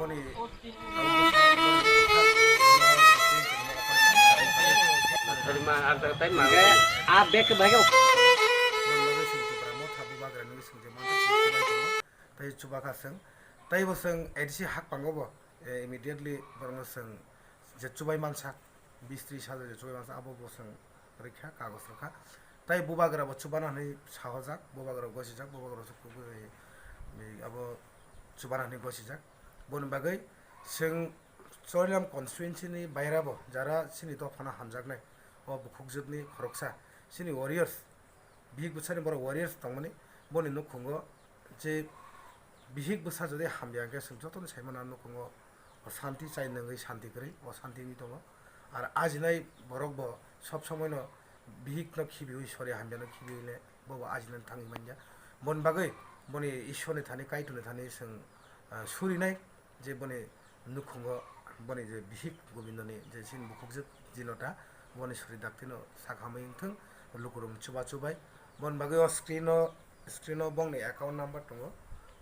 boni terima antar tema abek bagi bonbagai sing tipra mo thabu bagra ni sing je manta sing chubai tongo tai chubaka sing tai bo sing edisi hak pangobo immediately bormo sing je chubai mansak 20-30 হাজার je chubai mansak abo bo sing rikha kagos rakha tai bubagra bo chubana ni sahojak bubagra gosijak bubagra sukku abo chubana ni gosijak bonbagai sing Chorilam constituency ni bairabo jara sini to phana hamjaknai o bukhukjubni khoroksa sini warriors bihik busani boro warriors tongmani boni nukhungo je bihik busa jodi hambyangke sing jotoni saimana nukhungo o shanti chai nangai shanti kri o shanti ni tongo ar ajinai borok bo sob সময় no bihik no khibiui sori hambyano khibiule bo ajinai tangi manja bon bagai boni ishoni thani kaituni thani sing surinai je boni nukhungo boni je bihik gobindoni je sin bukhukjub jilota boni suri daktino sakhamai thung lukurum chuba chubai bon bagai o screen bongni account number tongo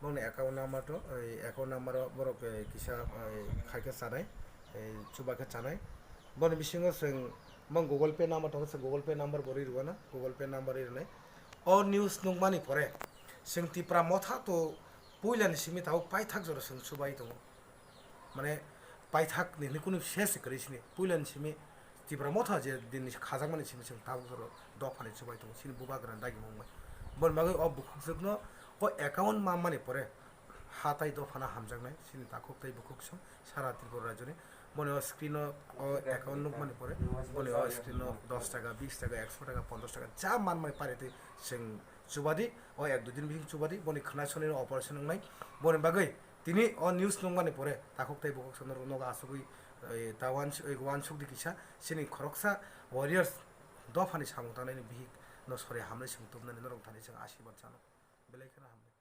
bongni account number to account number borok kisa khaike chanai chuba ke chanai boni bisingo sing mong google pay number to se google pay number bori ruana google pay number irnai o news nungmani pore sing tipra motha to puilani simi tau paithak jora sing chubai tongo মানে পাইথাক নিহনি কোনো শেষ করেছিনি পুইলান সিমি তিব্রা মথা যে দিন খাজাক মানে সিমি সিং তাবো ধরো দফানি সবাই তো সিনি বুবা গ্রান দাগি মংবাই বন বাগে অ বুকুকজুকনো ও অ্যাকাউন্ট মামানি পরে হাতাই দফানা হামজাকনাই সিনি তাকুকতাই বুকুকসম সারা ত্রিপুরা রাজ্যনি মনে ও স্ক্রিন ও অ্যাকাউন্ট নুক মানে পরে বলে ও স্ক্রিন 10 টাকা 20 টাকা 100 টাকা 50 টাকা যা মান মানে পারেতে সিং চুবাদি ও এক দুদিন বিহিং চুবাদি বনি খানাসনের অপারেশন নাই বনে বাগে তিনি অ নিউজ নংমানে পরে তাকুকতাই বুকুকসনর নগা আসুগই তাওয়ান ওয়ান সুকদি কিসা সিনি খরকসা ওয়ারিয়ার্স দফানি সামুতানাইনি বিহিক ন সরে হামলে সিং তুবনানি নরং थानि सिं आशीर्वाद जानो बेलायखोना हामबाय।